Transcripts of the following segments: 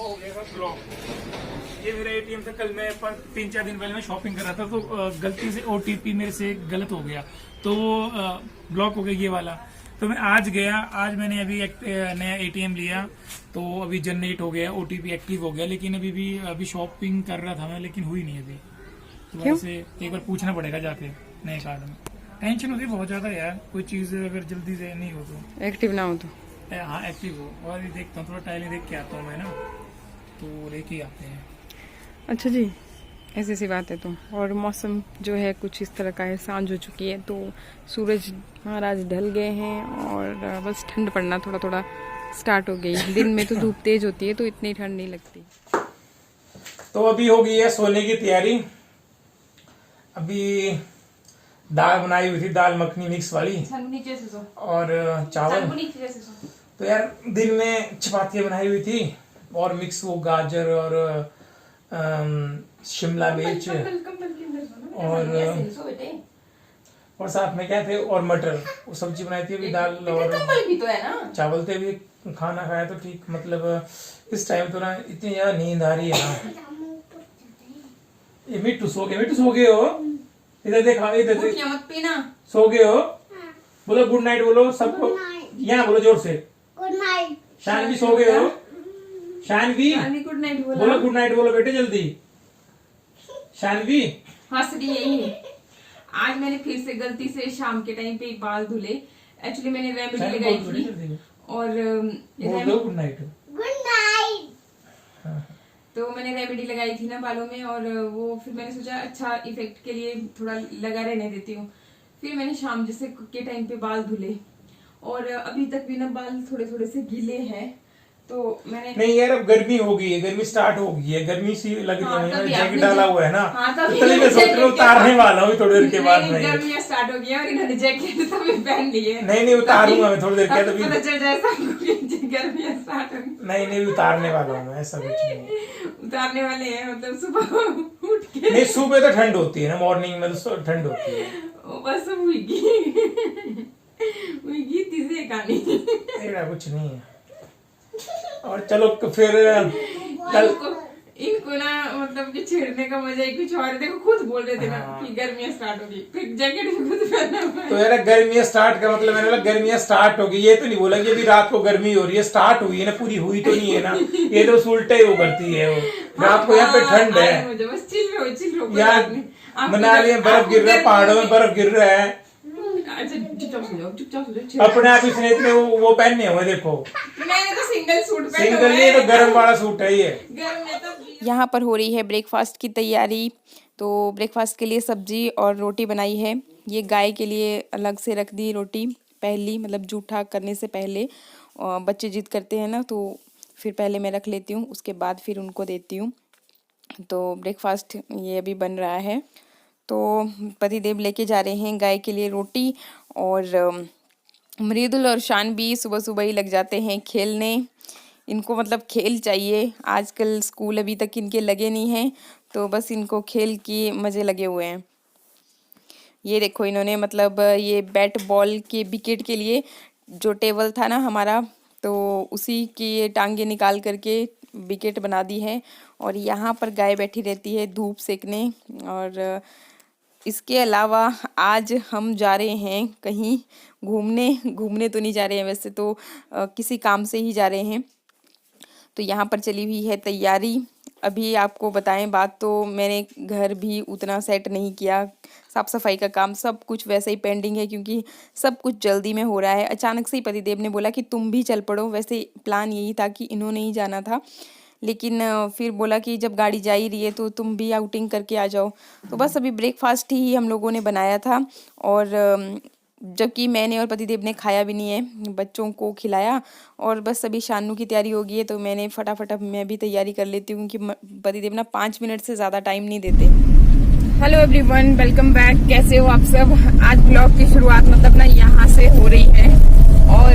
हो गया था ब्लॉक। ये मेरा एटीएम था। कल मैं 3-4 दिन पहले मैं शॉपिंग कर रहा था तो गलती से ओटीपी मेरे से गलत हो गया तो ब्लॉक हो गया ये वाला। तो मैं आज गया, आज मैंने अभी नया एटीएम लिया तो अभी जनरेट हो गया, ओटीपी एक्टिव हो गया। लेकिन अभी शॉपिंग कर रहा था मैं, लेकिन हुई नहीं अभी। तो वैसे एक बार पूछना पड़ेगा जाके नए कार्ड में। टेंशन होती है बहुत ज्यादा यार, कोई चीज अगर जल्दी से नहीं हो तो, एक्टिव ना हो तो। हाँ एक्टिव हो। और देखता हूँ थोड़ा टाइल देख के आता हूँ मैं ना, तो लेके ही आते हैं। अच्छा जी, ऐसी सी बात है तो। और मौसम जो है कुछ इस तरह का है, सांझ हो चुकी है तो सूरज महाराज ढल गए हैं और बस ठंड पड़ना थोड़ा थोड़ा स्टार्ट हो गई। दिन में तो धूप तेज होती है तो इतनी ठंड नहीं लगती। तो अभी हो गई है सोने की तैयारी। अभी दाल बनाई हुई थी, दाल मखनी मिक्स वाली और चावल। तो यार दिन में चपातियां बनाई हुई थी और मिक्स वो गाजर और शिमला मिर्च और साथ में क्या थे और मटर, वो सब्जी बनाई थी। अभी दाल और भी तो है ना, चावल थे। अभी खाना खाया तो ठीक, मतलब इस टाइम तो ना इतनी ज्यादा नींद आ रही है ना। ये मिट्टू सो गए हो? इधर देखा, इधर देख, मत पीना। सो गए हो? बोलो गुड नाइट बोलो सबको, यहाँ बोलो जोर से। Good night. शानवी सो गए हो? शानवी गुड नाइट बोलो, गुड नाइट बोलो बेटे जल्दी। शानवी हंस रही है। आज मैंने फिर से गलती से शाम के टाइम पे बाल धुले। एक्चुअली मैंने रेमेडी लगाई थी और गुड नाइट। Good night. तो मैंने रेमेडी लगाई थी ना बालों में, और वो फिर मैंने सोचा अच्छा इफेक्ट के लिए थोड़ा लगा रहने देती हूँ। फिर मैंने शाम जैसे के टाइम पे बाल धुले और अभी तक भी ना बाल थोड़े थोड़े से गीले हैं। तो मैंने नहीं यार, अब गर्मी हो गई है, गर्मी स्टार्ट हो गई है, गर्मी सी लग रही है। जैकेट डाला हुआ है ना, तभी मैं सोच रहा हूँ उतारने वाला हूँ थोड़ी देर के बाद। नहीं गर्मियाँ स्टार्ट हो गई है और इन्होंने जैकेट तभी पहन ली है। नहीं उतारूंगा मैं थोड़ी देर के, तभी पता चल जाए सबको गर्मियाँ स्टार्ट हो गई। नहीं उतारने वाला हूँ मैं, ऐसा कुछ नहीं। उतारने वाले हैं मतलब सुबह उठ के। नहीं सुबह तो ठंड होती है ना, मॉर्निंग में तो ठंड होती है। बस हुई तीसरी कहानी। कुछ नहीं है। और चलो फिर कल इनको ना मतलब कि छेड़ने का मजा ही कुछ और। देखो खुद बोल रहे थे ना कि गर्मियाँ स्टार्ट होगी, फिर जैकेट भी खुद पहनना पड़ा। तो यार गर्मियाँ स्टार्ट का मतलब मैंने बोला गर्मियाँ स्टार्ट होगी, ये तो नहीं बोला कि अभी रात को गर्मी हो रही है। स्टार्ट हुई है ना, पूरी हुई तो नहीं है ना। ये तो उल्टा ही वो करती है वो। रात को यहाँ पे ठंड है, बस चिल रहो यार मनाली में बर्फ गिर रहा है, पहाड़ों में बर्फ गिर रहा है। अच्छा चुपचाप सो जाओ। अपने आप इसने इतने वो पहने हुए देखो। मैंने तो सिंगल सूट पहना सिंगल नहीं तो गर्म वाला सूट है ये। गर्म में तो। यहाँ पर हो रही है ब्रेकफास्ट की तैयारी। तो ब्रेकफास्ट के लिए सब्जी और रोटी बनाई है। ये गाय के लिए अलग से रख दी रोटी, पहली मतलब जूठा करने से पहले। बच्चे जिद करते हैं ना तो फिर पहले मैं रख लेती हूँ, उसके बाद फिर उनको देती हूँ। तो ब्रेकफास्ट ये अभी बन रहा है। तो पतिदेव लेके जा रहे हैं गाय के लिए रोटी, और मृदुल और शान भी सुबह सुबह ही लग जाते हैं खेलने। इनको मतलब खेल चाहिए। आजकल स्कूल अभी तक इनके लगे नहीं हैं, तो बस इनको खेल की मज़े लगे हुए हैं। ये देखो इन्होंने मतलब ये बैट बॉल के विकेट के लिए जो टेबल था ना हमारा, तो उसी की ये टांगे निकाल करके विकेट बना दी है। और यहाँ पर गाय बैठी रहती है धूप सेकने। और इसके अलावा आज हम जा रहे हैं कहीं घूमने तो नहीं जा रहे हैं, वैसे तो किसी काम से ही जा रहे हैं। तो यहाँ पर चली हुई है तैयारी। अभी आपको बताएं बात, तो मैंने घर भी उतना सेट नहीं किया। साफ़ सफाई का काम सब कुछ वैसे ही पेंडिंग है, क्योंकि सब कुछ जल्दी में हो रहा है। अचानक से ही पतिदेव ने बोला कि तुम भी चल पड़ो। वैसे प्लान यही था कि इन्होंने ही जाना था, लेकिन फिर बोला कि जब गाड़ी जा ही रही है तो तुम भी आउटिंग करके आ जाओ। तो बस अभी ब्रेकफास्ट ही हम लोगों ने बनाया था, और जबकि मैंने और पतिदेव ने खाया भी नहीं है, बच्चों को खिलाया। और बस अभी शानू की तैयारी हो गई है, तो मैंने फटाफट मैं भी तैयारी कर लेती हूँ, क्योंकि पतिदेव ना 5 मिनट से ज़्यादा टाइम नहीं देते। Hello everyone, welcome back. कैसे हो आप सब? आज ब्लॉग की शुरुआत मतलब ना यहाँ से हो रही है। और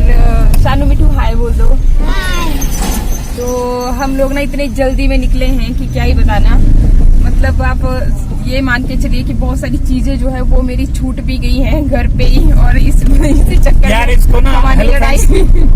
शानू मिठू हाय बोल दो। तो हम लोग ना इतने जल्दी में निकले हैं कि क्या ही बताना। मतलब आप ये मान के चलिए कि बहुत सारी चीजें जो है वो मेरी छूट भी गई हैं घर पे ही, और इसी चक्कर यार में इसको ना हमारी लड़ाई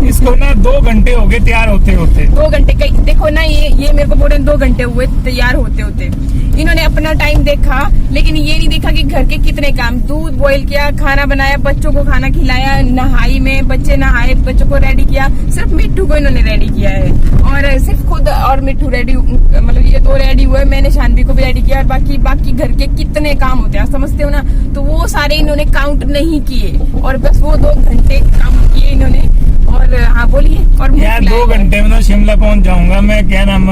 इसको ना 2 घंटे हो गए तैयार होते होते। 2 घंटे कहीं देखो ना, ये मेरे को बोल रहे 2 घंटे हुए तैयार होते होते। इन्होंने अपना टाइम देखा, लेकिन ये नहीं देखा कि घर के कितने काम, दूध बॉईल किया, खाना बनाया, बच्चों को खाना खिलाया, नहाई में बच्चे नहाए, बच्चों को रेडी किया, सिर्फ मिट्टू को इन्होंने रेडी किया है, और सिर्फ खुद और मिट्टू रेडी, मतलब ये 2 रेडी हुए, मैंने शानवी को भी रेडी किया, और बाकी घर के कितने काम होते हैं, समझते हो ना। तो वो सारे इन्होंने काउंट नहीं किए, और बस वो 2 घंटे काम किए इन्होंने। और हाँ बोलिए। और यार 2 घंटे में तो शिमला पहुंच जाऊंगा मैं, क्या नाम,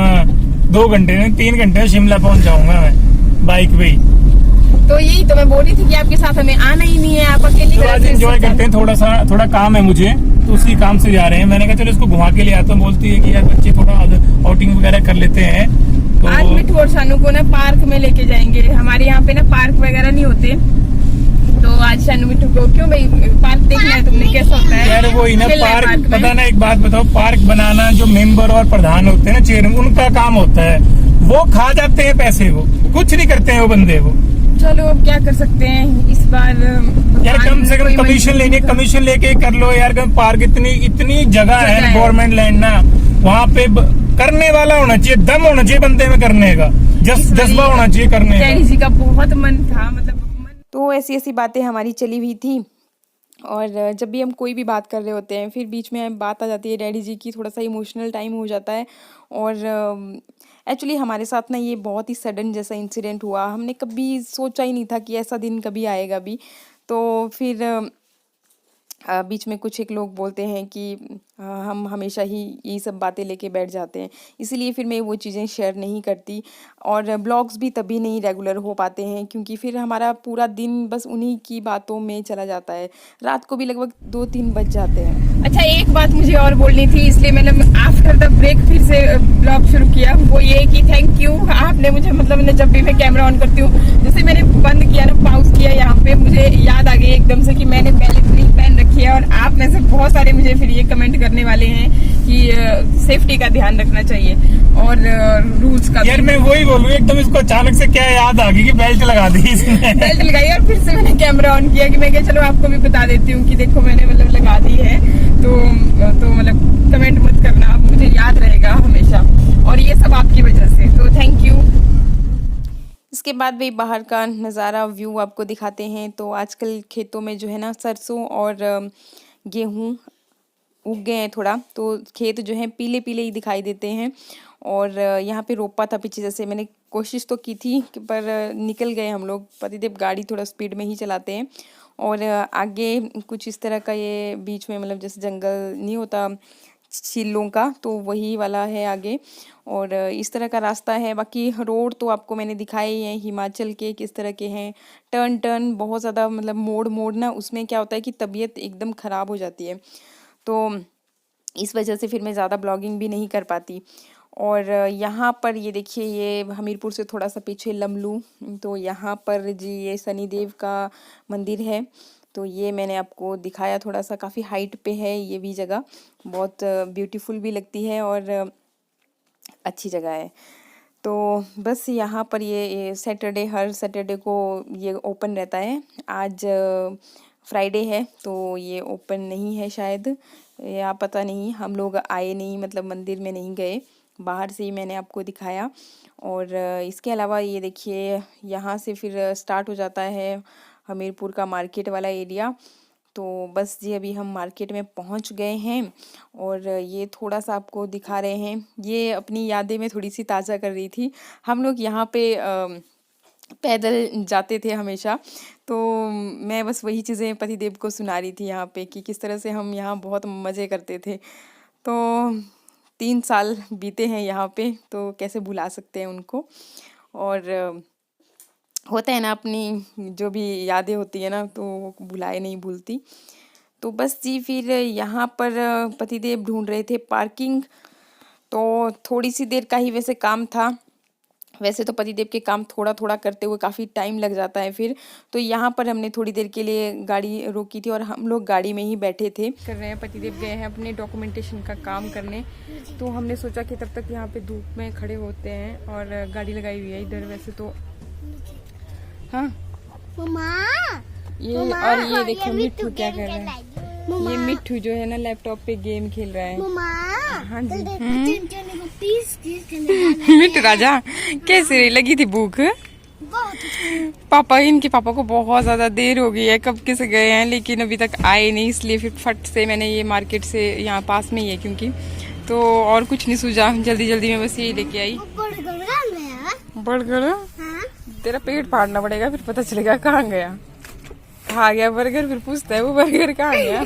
2 घंटे में 3 घंटे में शिमला पहुंच जाऊंगा मैं बाइक पे ही। तो यही तो मैं बोल रही थी कि आपके साथ हमें आना ही नहीं है, आप अकेले तो आज एंजॉय करते हैं, थोड़ा काम है मुझे, तो उसी काम से जा रहे हैं। मैंने कहा चलो इसको घुमा के ले आता हूँ। बोलती है कि यार बच्चे थोड़ा आउटिंग वगैरह कर लेते हैं। तो आज मिट्टू और शानू को ना पार्क में लेके जाएंगे। हमारे यहाँ पे ना पार्क वगैरह नहीं होते, तो आज शानू मिट्टू को, क्यों भाई पार्क देखना है तुमने, कैसा होता है यार वो ही ना खेलना है पार्क, में। पता ना एक बात बताओ, पार्क बनाना जो मेंबर और प्रधान होते हैं ना, चेयरमैन, उनका काम होता है। वो खा जाते हैं पैसे, वो कुछ नहीं करते हैं वो बंदे। वो चलो अब क्या कर सकते हैं इस बार। यार कम से कम कमीशन लेके कर लो यार। पार्क इतनी जगह है गवर्नमेंट लैंड ना, वहाँ पे करने वाला होना चाहिए, दम होना चाहिए बंदे में करने का, जज्बा होना चाहिए करने डैडी का। जी का बहुत मन था, मतलब तो ऐसी बातें हमारी चली हुई थी। और जब भी हम कोई भी बात कर रहे होते हैं, फिर बीच में बात आ जाती है डैडी जी की, थोड़ा सा इमोशनल टाइम हो जाता है। और एक्चुअली हमारे साथ ना ये बहुत ही सडन जैसा इंसिडेंट हुआ, हमने कभी सोचा ही नहीं था कि ऐसा दिन कभी आएगा भी। तो फिर बीच में कुछ एक लोग बोलते हैं कि हम हमेशा ही यही सब बातें लेके बैठ जाते हैं, इसीलिए फिर मैं वो चीज़ें शेयर नहीं करती। और ब्लॉग्स भी तभी नहीं रेगुलर हो पाते हैं, क्योंकि फिर हमारा पूरा दिन बस उन्हीं की बातों में चला जाता है। रात को भी लगभग 2-3 बज जाते हैं। अच्छा, एक बात मुझे और बोलनी थी, इसलिए मैंने आफ्टर द ब्रेक फिर से ब्लॉग शुरू किया। वो ये कि थैंक यू, आपने मुझे, मतलब जब भी मैं कैमरा ऑन करती हूँ, जैसे मैंने बंद किया ना, पॉज किया, यहाँ पे मुझे याद आ गई एकदम से कि मैंने बैलेट पहन रखी है। और आप में से बहुत सारे मुझे फिर ये कमेंट करने वाले हैं कि सेफ्टी का ध्यान रखना चाहिए और रूल्स का। यार मैं वही बोलूँ, एकदम इसको अचानक से क्या याद आ गई कि बेल्ट लगा दी इसने। बेल्ट लगाई, और फिर से मैंने कैमरा ऑन किया कि मैं क्या, चलो आपको भी बता देती हूँ कि देखो मैंने मतलब लगा दी है। तो मतलब कमेंट मत करना, मुझे याद रहेगा हमेशा, और ये सब आपकी वजह से, तो थैंक यू। इसके बाद भी बाहर का नज़ारा व्यू आपको दिखाते हैं। तो आजकल खेतों में जो है ना, सरसों और गेहूं उग गए हैं थोड़ा, तो खेत जो है पीले पीले ही दिखाई देते हैं। और यहाँ पे रोपा था पीछे, जैसे मैंने कोशिश तो की थी पर निकल गए हम लोग। पतिदेव गाड़ी थोड़ा स्पीड में ही चलाते हैं। और आगे कुछ इस तरह का ये बीच में, मतलब जैसे जंगल नहीं होता चीलों का, तो वही वाला है आगे। और इस तरह का रास्ता है। बाकी रोड तो आपको मैंने दिखाए ही हैं, हिमाचल के किस तरह के हैं। टर्न बहुत ज़्यादा, मतलब मोड़ ना, उसमें क्या होता है कि तबीयत एकदम ख़राब हो जाती है, तो इस वजह से फिर मैं ज़्यादा ब्लॉगिंग भी नहीं कर पाती। और यहाँ पर ये देखिए, ये हमीरपुर से थोड़ा सा पीछे लमलू, तो यहाँ पर जी ये शनिदेव का मंदिर है। तो ये मैंने आपको दिखाया, थोड़ा सा काफ़ी हाइट पे है ये भी जगह, बहुत ब्यूटीफुल भी लगती है और अच्छी जगह है। तो बस यहाँ पर ये सैटरडे, हर सैटरडे को ये ओपन रहता है। आज फ्राइडे है तो ये ओपन नहीं है शायद, या पता नहीं, हम लोग आए नहीं, मतलब मंदिर में नहीं गए, बाहर से ही मैंने आपको दिखाया। और इसके अलावा ये देखिए, यहाँ से फिर स्टार्ट हो जाता है हमीरपुर का मार्केट वाला एरिया। तो बस जी अभी हम मार्केट में पहुंच गए हैं, और ये थोड़ा सा आपको दिखा रहे हैं। ये अपनी यादें में थोड़ी सी ताज़ा कर रही थी। हम लोग यहाँ पे पैदल जाते थे हमेशा, तो मैं बस वही चीज़ें पतिदेव को सुना रही थी यहाँ पे, कि किस तरह से हम यहाँ बहुत मज़े करते थे। तो 3 साल बीते हैं यहाँ पे, तो कैसे भुला सकते हैं उनको। और होता है ना, अपनी जो भी यादें होती है ना, तो वो भुलाए नहीं भूलती। तो बस जी फिर यहाँ पर पतिदेव ढूंढ रहे थे पार्किंग, तो थोड़ी सी देर का ही वैसे काम था। वैसे तो पतिदेव के काम थोड़ा थोड़ा करते हुए काफ़ी टाइम लग जाता है फिर। तो यहाँ पर हमने थोड़ी देर के लिए गाड़ी रोकी थी, और हम लोग गाड़ी में ही बैठे थे। कर रहे हैं, पतिदेव गए हैं अपने डॉक्यूमेंटेशन का काम करने, तो हमने सोचा कि तब तक यहाँ पे धूप में खड़े होते हैं, और गाड़ी लगाई हुई है इधर। वैसे तो हाँ मम्मा ये और ये देखो मिट्टू क्या कर रहा है। ये मिट्टू जो है ना लैपटॉप पे गेम खेल रहा है। मम्मा हाँ जी। चुनचुनी को पीस करने मिट्टू राजा कैसे लगी थी भूख? बहुत इनके पापा को बहुत ज्यादा देर हो गई है, कब के से गए हैं लेकिन अभी तक आए नहीं, इसलिए फिर फट से मैंने ये मार्केट से, यहाँ पास में ही है क्योंकि, तो और कुछ नहीं सूझा, जल्दी जल्दी में बस यही लेके आई। बर्गर तेरा पेट फाड़ना पड़ेगा फिर पता चलेगा कहाँ गया। खा गया बर्गर फिर पूछता है वो बर्गर कहाँ गया।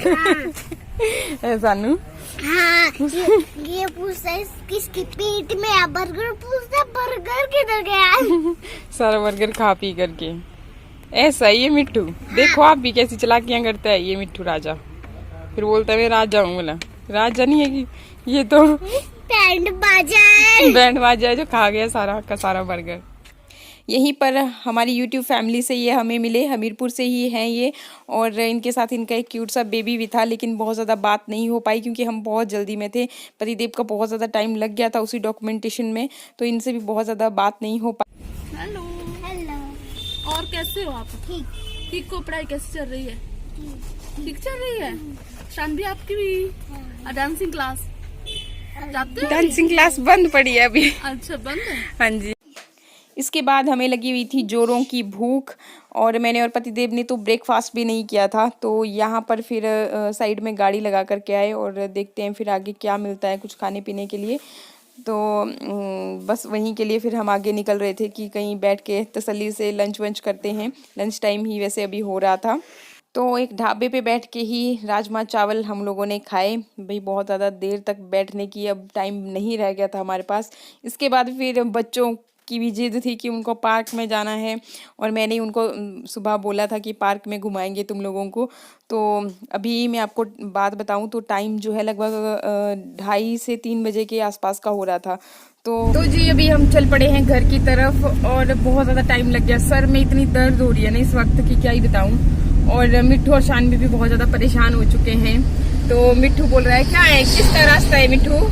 ऐसा नू हाँ ये पूछता है किसके पेट में है बर्गर, पूछता है बर्गर किधर गया। सारा बर्गर खा पी करके ऐसा ही है मिट्टू। देखो आप भी कैसी चालाकियां करता है ये मिट्टू राजा। फिर बोलता है मैं राजा हूँ, बोला राजा नहीं है कि ये तो बैंड बाजा है। बैंड बाजा है जो खा गया सारा का सारा बर्गर। यहीं पर हमारी YouTube फैमिली से ये हमें मिले, हमीरपुर से ही हैं ये, और इनके साथ इनका एक क्यूट सा बेबी भी था, लेकिन बहुत ज़्यादा बात नहीं हो पाई क्योंकि हम बहुत जल्दी में थे। पतिदेव का बहुत ज़्यादा टाइम लग गया था उसी डॉक्यूमेंटेशन में, तो इनसे भी बहुत ज़्यादा बात नहीं हो पाई। हेलो। हेलो और कैसे हो आप? ठीक ठीक को पढ़ाई कैसी चल रही है? ठीक चल रही है। शानवी आपकी भी डांसिंग क्लास जाते हो? डांसिंग क्लास बंद पड़ी है अभी। अच्छा बंद है। हाँ जी। इसके बाद हमें लगी हुई थी जोरों की भूख, और मैंने और पतिदेव ने तो ब्रेकफास्ट भी नहीं किया था, तो यहाँ पर फिर साइड में गाड़ी लगा करके आए और देखते हैं फिर आगे क्या मिलता है कुछ खाने पीने के लिए। तो बस वहीं के लिए फिर हम आगे निकल रहे थे कि कहीं बैठ के तसल्ली से लंच वंच करते हैं। लंच टाइम ही वैसे अभी हो रहा था, तो एक ढाबे पे बैठ के ही राजमा चावल हम लोगों ने खाए। भाई बहुत ज़्यादा देर तक बैठने की अब टाइम नहीं रह गया था हमारे पास। इसके बाद फिर बच्चों की भी जिद थी कि उनको पार्क में जाना है, और मैंने उनको सुबह बोला था कि पार्क में घुमाएंगे तुम लोगों को। तो अभी मैं आपको बात बताऊं तो टाइम जो है लगभग 2:30 से 3 बजे के आसपास का हो रहा था। तो जी अभी हम चल पड़े हैं घर की तरफ, और बहुत ज़्यादा टाइम लग गया। सर में इतनी दर्द हो रही है ना इस वक्त की क्या ही बताऊं, और मिट्टू और शानवी भी बहुत ज़्यादा परेशान हो चुके हैं। तो मिट्टू बोल रहा है क्या है, किसका रास्ता है मिट्टू?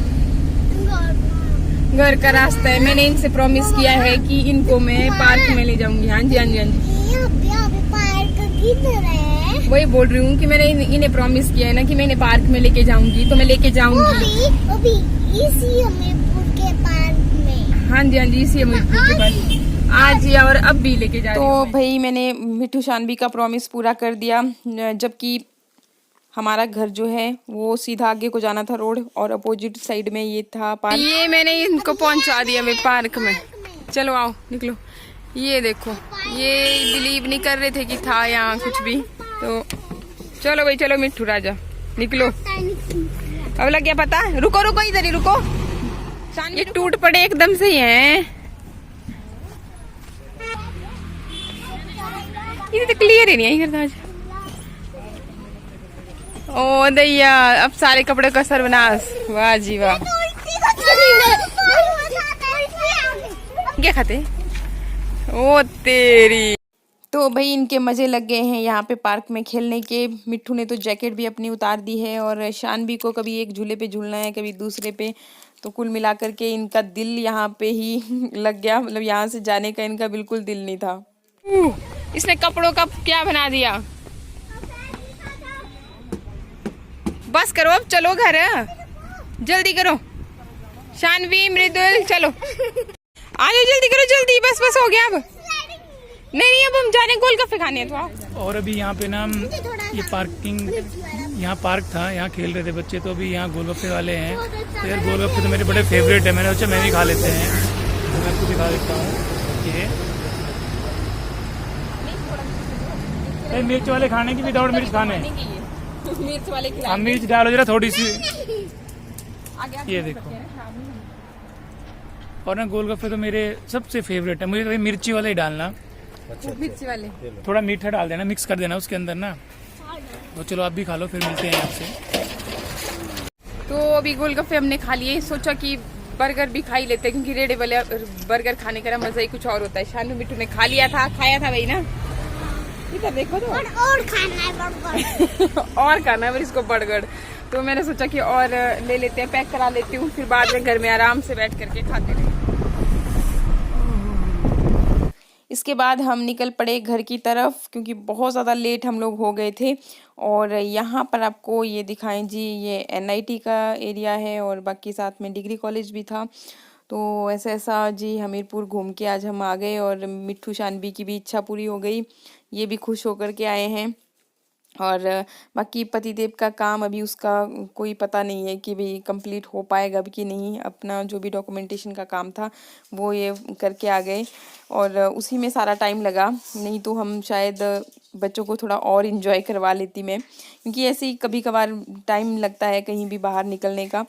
घर का रास्ता है। मैंने इनसे प्रॉमिस किया है कि इनको मैं पार्क में ले जाऊंगी। हाँ जी हाँ जी हाँ जी, पार्क किधर है? वही बोल रही हूँ कि मैंने इन्हें प्रॉमिस किया है ना कि मैं इन्हें पार्क में लेके जाऊंगी, तो मैं लेके जाऊंगी। अभी इसी हमीरपुर के पार्क में। हाँ जी हाँ जी, इसी हमीरपुर के पास आज या और अब भी लेके जा रही हूँ। तो भाई मैंने मिट्टू शानवी का प्रॉमिस पूरा कर दिया, जबकि हमारा घर जो है वो सीधा आगे को जाना था रोड, और अपोजिट साइड में ये था पार्क। ये मैंने इनको पहुंचा दिया मैं पार्क में। चलो आओ निकलो। ये देखो ये बिलीव नहीं कर रहे थे कि था यहाँ कुछ भी, तो चलो भाई चलो मिट्टू राजा निकलो। अब लग गया पता? रुको रुको इधर ही रुको, ये टूट पड़े एकदम से ही हैं। ये तो क्लियर ही नहीं है इधर आज। ओ दैया, अब सारे कपड़े का सर्वनाश। वाह जी वाह। क्या खाते? ओ तेरी। तो भाई इनके मजे लग गए हैं यहाँ पे पार्क में खेलने के। मिट्टू ने तो जैकेट भी अपनी उतार दी है, और शानवी को कभी एक झूले पे झूलना है कभी दूसरे पे, तो कुल मिलाकर के इनका दिल यहाँ पे ही लग गया। मतलब यहाँ से जाने का इनका बिल्कुल दिल नहीं था। इसने कपड़ों का क्या बना दिया। बस करो अब चलो घर, जल्दी करो। शानवी मृदुल चलो आ जाओ जल्दी करो जल्दी, बस बस हो गया अब। नहीं अब हम जाने गोलगप्पे खाने हैं तो आओ। और अभी यहाँ पे ना ये पार्किंग, यहाँ पार्क था, यहाँ खेल रहे थे बच्चे, तो अभी यहाँ गोलगप्पे वाले हैं। तो यार गोलगप्पे तो मेरे बड़े फेवरेट है, मैंने सोचा मैं भी खा लेते हैं, तो मैं आपको दिखा देता हूँ। ये मिर्च वाले खाने की विदाउट मिर्च खाने, मिर्च वाले हाँ मिर्च डालो जरा थोड़ी सी। ये देखो, और ना गोलगप्पे तो मेरे सबसे फेवरेट है, मुझे तो मिर्ची वाले ही डालना। अच्छा, मिर्ची वाले थोड़ा मीठा डाल देना, मिक्स कर देना उसके अंदर ना। तो चलो आप भी खा लो, फिर मिलते हैं आपसे। तो अभी गोलगप्पे हमने खा लिए, सोचा कि बर्गर भी खा ही लेते हैं, क्योंकि रेडे वाले बर्गर खाने का मजा ही कुछ और होता है। शानू मिट्टू ने खाया था भाई ना, इधर देखो तो और खाना है बर्गर। और खाना है इसको बर्गर। तो मैंने सोचा कि और ले लेते हैं, पैक करा लेती हूँ, फिर बाद में घर में आराम से बैठ करके खाते रहें। इसके बाद हम निकल पड़े घर की तरफ क्योंकि बहुत ज़्यादा लेट हम लोग हो गए थे। और यहाँ पर आपको ये दिखाएं जी, ये NIT का एरिया है और बाकी साथ में डिग्री कॉलेज भी था। तो ऐसा जी हमीरपुर घूम के आज हम आ गए और मिट्ठू शानवी की भी इच्छा पूरी हो गई, ये भी खुश होकर के आए हैं। और बाकी पतिदेव का काम अभी उसका कोई पता नहीं है कि भाई कंप्लीट हो पाएगा भी कि नहीं। अपना जो भी डॉक्यूमेंटेशन का काम था वो ये करके आ गए और उसी में सारा टाइम लगा, नहीं तो हम शायद बच्चों को थोड़ा और इन्जॉय करवा लेती मैं, क्योंकि ऐसे ही कभी कभार टाइम लगता है कहीं भी बाहर निकलने का।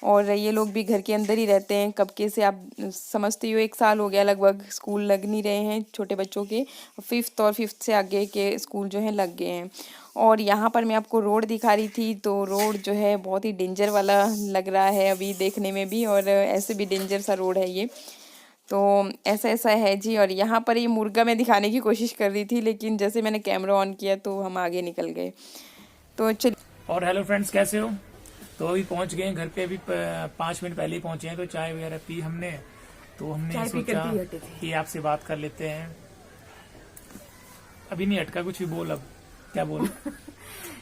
और ये लोग भी घर के अंदर ही रहते हैं कब के से, आप समझते हो 1 साल हो गया लगभग, स्कूल लग नहीं रहे हैं छोटे बच्चों के, 5th और 5th से आगे के स्कूल जो हैं लग गए हैं। और यहाँ पर मैं आपको रोड दिखा रही थी, तो रोड जो है बहुत ही डेंजर वाला लग रहा है अभी देखने में भी, और ऐसे भी डेंजर सा रोड है ये। तो ऐसा है जी। और यहाँ पर ये मुर्गा मैं दिखाने की कोशिश कर रही थी, लेकिन जैसे मैंने कैमरा ऑन किया तो हम आगे निकल गए। तो चलिए। और हेलो फ्रेंड्स, कैसे हो? तो अभी पहुंच गए घर पे, अभी 5 मिनट पहले ही पहुंचे हैं। तो चाय वगैरह पी हमने, तो हमने सोचा कि आपसे बात कर लेते हैं। अभी नहीं अटका कुछ भी, बोल अब क्या बोल।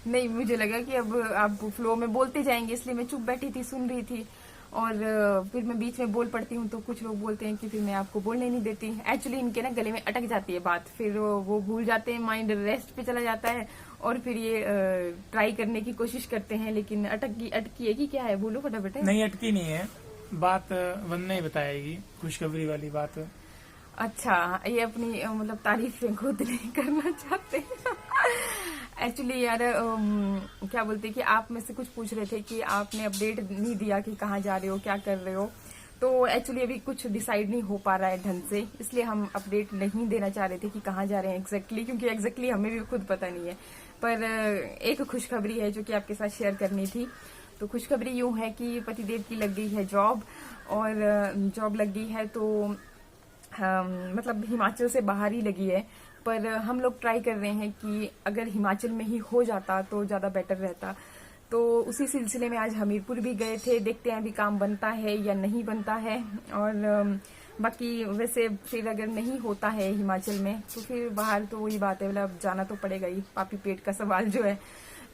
नहीं, मुझे लगा कि अब आप फ्लो में बोलते जाएंगे, इसलिए मैं चुप बैठी थी, सुन रही थी। और फिर मैं बीच में बोल पड़ती हूँ तो कुछ लोग बोलते हैं कि फिर मैं आपको बोलने नहीं देती। एक्चुअली इनके ना गले में अटक जाती है बात, फिर वो भूल जाते हैं, माइंड रेस्ट पे चला जाता है और फिर ये ट्राई करने की कोशिश करते हैं, लेकिन अटकी है कि क्या है, बोलो फटाफट। नहीं, अटकी नहीं है बात, वंदना ही बताएगी खुशखबरी वाली बात। अच्छा, ये अपनी मतलब तारीफ खुद नहीं करना चाहते। एक्चुअली यार क्या बोलते कि आप में से कुछ पूछ रहे थे कि आपने अपडेट नहीं दिया कि कहाँ जा रहे हो, क्या कर रहे हो। तो एक्चुअली अभी कुछ डिसाइड नहीं हो पा रहा है ढंग से, इसलिए हम अपडेट नहीं देना चाह रहे थे कि कहाँ जा रहे हैं एग्जैक्टली, क्योंकि एग्जैक्टली हमें भी खुद पता नहीं है। पर एक खुशखबरी है जो कि आपके साथ शेयर करनी थी। तो खुशखबरी यूं है कि पतिदेव की लग गई है जॉब, और जॉब लग गई है तो मतलब हिमाचल से बाहर ही लगी है। पर हम लोग ट्राई कर रहे हैं कि अगर हिमाचल में ही हो जाता तो ज़्यादा बेटर रहता। तो उसी सिलसिले में आज हमीरपुर भी गए थे, देखते हैं अभी काम बनता है या नहीं बनता है। और बाकी वैसे फिर अगर नहीं होता है हिमाचल में तो फिर बाहर तो वही बात है, मतलब जाना तो पड़ेगा ही, पापी पेट का सवाल जो है।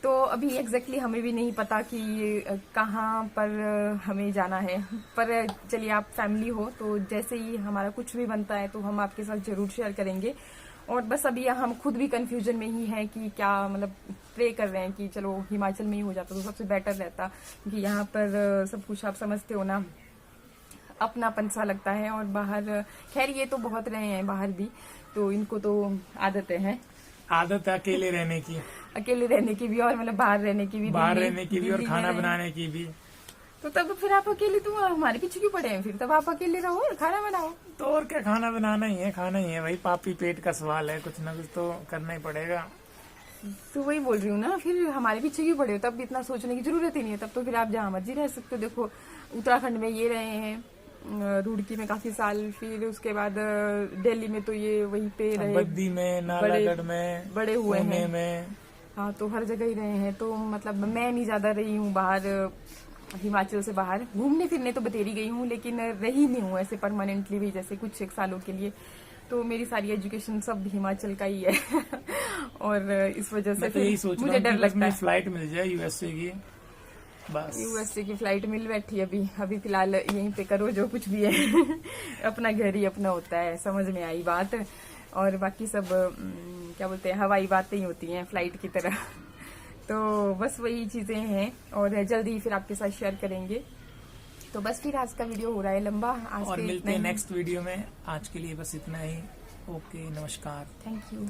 तो अभी एग्जैक्टली हमें भी नहीं पता कि कहाँ पर हमें जाना है। पर चलिए, आप फैमिली हो तो जैसे ही हमारा कुछ भी बनता है तो हम आपके साथ जरूर शेयर करेंगे। और बस अभी हम खुद भी कंफ्यूजन में ही हैं कि क्या, मतलब प्रे कर रहे हैं कि चलो हिमाचल में ही हो जाता तो सबसे बेटर रहता, क्योंकि यहाँ पर सब कुछ आप समझते हो ना, अपनापन सा लगता है। और बाहर खैर ये तो बहुत रहे हैं बाहर भी, तो इनको तो आदत है अकेले रहने की, और मतलब बाहर रहने की भी, और खाना बनाने की भी। तो तब फिर आप अकेले, तो हमारे पीछे क्यों पड़े हैं? फिर तब आप अकेले रहो और खाना बनाओ। तो और क्या, खाना बनाना ही है, खाना ही है भाई, पापी पेट का सवाल है, कुछ ना कुछ तो करना ही पड़ेगा। तो वही बोल रही हूँ ना, फिर हमारे पीछे क्यों पड़े हो? तब इतना सोचने की जरूरत ही नहीं है, तब तो फिर आप जहाँ मर्जी रह सकते हो। देखो उत्तराखंड में ये रहे हैं, रुड़की में काफी साल, फिर उसके बाद दिल्ली में तो ये वहीं पे रहे, बद्दी में, नालागढ़ में, बड़े हुए हैं में। हाँ, तो हर जगह ही रहे हैं। तो मतलब मैं नहीं ज्यादा रही हूँ बाहर, हिमाचल से बाहर घूमने फिरने तो बतेरी गई हूँ, लेकिन रही नहीं हूँ ऐसे परमानेंटली भी, जैसे कुछ 1 सालों के लिए। तो मेरी सारी एजुकेशन सब हिमाचल का ही है। और इस वजह से तो मुझे डर लगता है फ्लाइट मिल जाए यूएसए की, बस यूएसए की फ्लाइट मिल बैठी अभी फिलहाल यहीं पे करो जो कुछ भी है। अपना घर ही अपना होता है, समझ में आई बात। और बाकी सब क्या बोलते हैं, हवाई बातें ही होती हैं फ्लाइट की तरह। तो बस वही चीजें हैं, और जल्दी फिर आपके साथ शेयर करेंगे। तो बस फिर आज का वीडियो हो रहा है लंबा, आज और मिलते हैं नेक्स्ट वीडियो में। आज के लिए बस इतना ही। ओके, नमस्कार, थैंक यू।